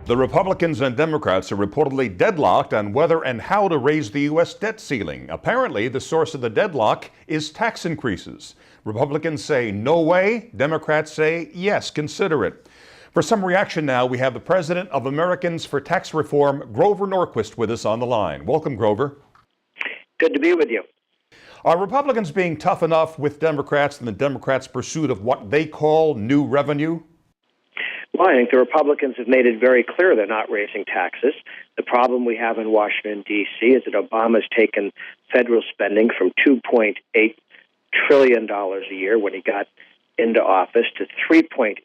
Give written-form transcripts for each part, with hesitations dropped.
The Republicans and Democrats are reportedly deadlocked on whether and how to raise the U.S. debt ceiling. Apparently, the source of the deadlock is tax increases. Republicans say no way. Democrats say yes, consider it. For some reaction now, we have the president of Americans for Tax Reform, Grover Norquist, with us on the line. Welcome, Grover. Good to be with you. Are Republicans being tough enough with Democrats in the Democrats' pursuit of what they call new revenue? Well, I think the Republicans have made it very clear they're not raising taxes. The problem we have in Washington, D.C. is that Obama's taken federal spending from $2.8 trillion a year when he got into office to $3.8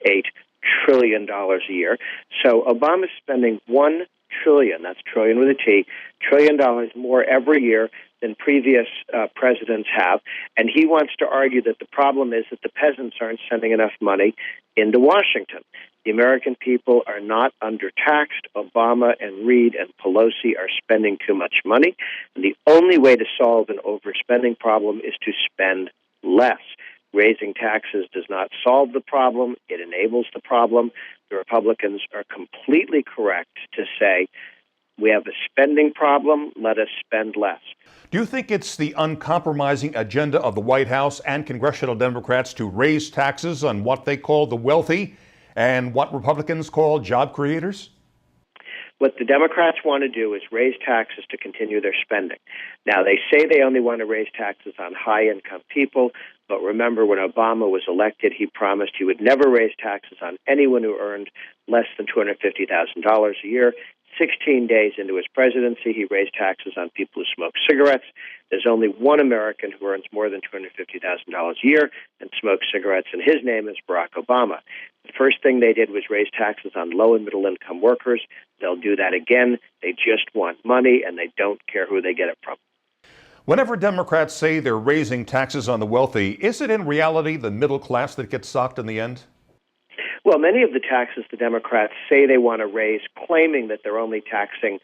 trillion a year. So Obama's spending $1 trillion, that's trillion with a T, $1 trillion more every year than previous presidents have. And he wants to argue that the problem is that the peasants aren't sending enough money into Washington. The American people are not undertaxed. Obama and Reid and Pelosi are spending too much money. And the only way to solve an overspending problem is to spend less. Raising taxes does not solve the problem. It enables the problem. The Republicans are completely correct to say, we have a spending problem, let us spend less. Do you think it's the uncompromising agenda of the White House and congressional Democrats to raise taxes on what they call the wealthy and what Republicans call job creators? What the Democrats want to do is raise taxes to continue their spending. Now, they say they only want to raise taxes on high-income people, but remember when Obama was elected, he promised he would never raise taxes on anyone who earned less than $250,000 a year. 16 days into his presidency, he raised taxes on people who smoke cigarettes. There's only one American who earns more than $250,000 a year and smokes cigarettes, and his name is Barack Obama. The first thing they did was raise taxes on low and middle income workers. They'll do that again. They just want money, and they don't care who they get it from. Whenever Democrats say they're raising taxes on the wealthy, is it in reality the middle class that gets socked in the end? Well, many of the taxes the Democrats say they want to raise, claiming that they're only taxing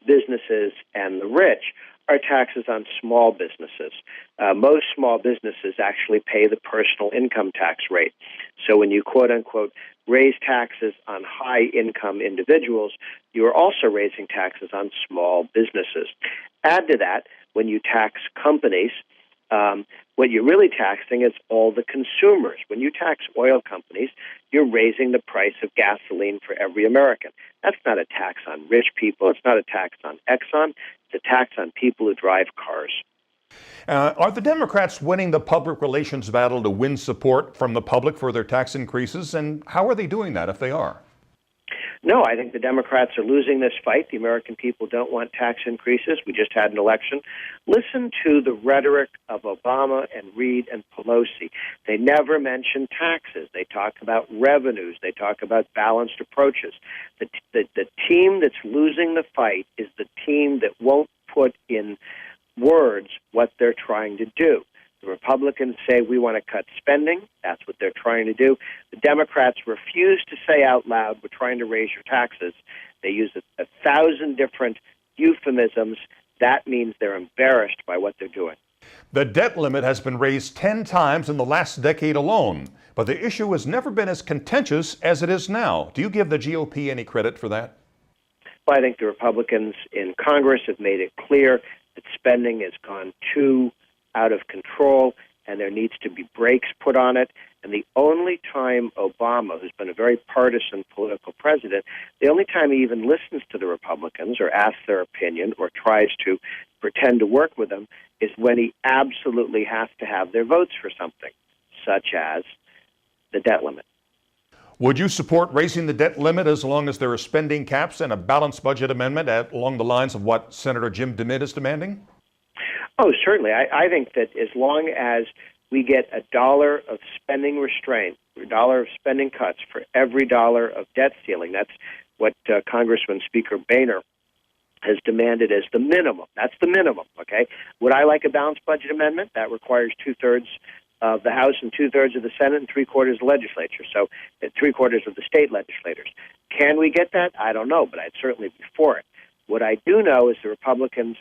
businesses and the rich, are taxes on small businesses. Most small businesses actually pay the personal income tax rate. So when you, quote-unquote, raise taxes on high-income individuals, you are also raising taxes on small businesses. Add to that, when you tax companies, what you're really taxing is all the consumers. When you tax oil companies, you're raising the price of gasoline for every American. That's not a tax on rich people. It's not a tax on Exxon. It's a tax on people who drive cars. Are the Democrats winning the public relations battle to win support from the public for their tax increases? And how are they doing that if they are? No, I think the Democrats are losing this fight. The American people don't want tax increases. We just had an election. Listen to the rhetoric of Obama and Reid and Pelosi. They never mention taxes. They talk about revenues. They talk about balanced approaches. The team that's losing the fight is the team that won't put in words what they're trying to do. The Republicans say we want to cut spending. That's what they're trying to do. The Democrats refuse to say out loud, we're trying to raise your taxes. They use 1,000 different euphemisms. That means they're embarrassed by what they're doing. The debt limit has been raised 10 times in the last decade alone, but the issue has never been as contentious as it is now. Do you give the GOP any credit for that? Well, I think the Republicans in Congress have made it clear that spending has gone too out of control, and there needs to be brakes put on it. And the only time Obama, who's been a very partisan political president, the only time he even listens to the Republicans or asks their opinion or tries to pretend to work with them is when he absolutely has to have their votes for something, such as the debt limit. Would you support raising the debt limit as long as there are spending caps and a balanced budget amendment along the lines of what Senator Jim DeMint is demanding? Oh, certainly. I think that as long as we get $1 of spending restraint, $1 of spending cuts for every $1 of debt ceiling, that's what Congressman Speaker Boehner has demanded as the minimum. That's the minimum, okay? Would I like a balanced budget amendment? That requires 2/3 of the House and 2/3 of the Senate and 3/4 of the legislature, so 3/4 of the state legislators. Can we get that? I don't know, but I'd certainly be for it. What I do know is the Republicans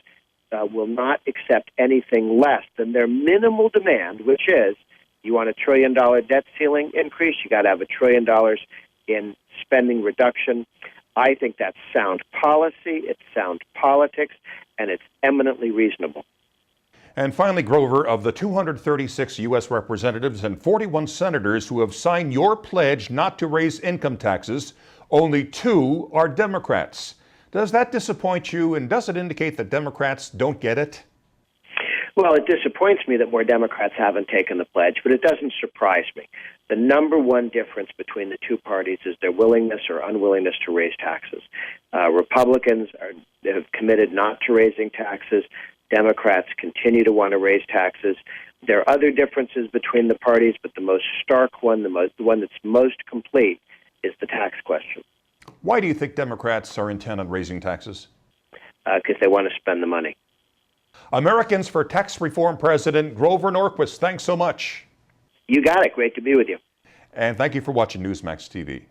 will not accept anything less than their minimal demand, which is you want $1 trillion debt ceiling increase, you got to have $1 trillion in spending reduction. I think that's sound policy, it's sound politics, and it's eminently reasonable. And finally, Grover, of the 236 U.S. representatives and 41 senators who have signed your pledge not to raise income taxes, only 2 are Democrats. Does that disappoint you, and does it indicate that Democrats don't get it? Well, it disappoints me that more Democrats haven't taken the pledge, but it doesn't surprise me. The number one difference between the two parties is their willingness or unwillingness to raise taxes. Republicans have committed not to raising taxes. Democrats continue to want to raise taxes. There are other differences between the parties, but the most stark one, the one that's most complete, is the tax question. Why do you think Democrats are intent on raising taxes? Because they want to spend the money. Americans for Tax Reform President Grover Norquist, thanks so much. You got it. Great to be with you. And thank you for watching Newsmax TV.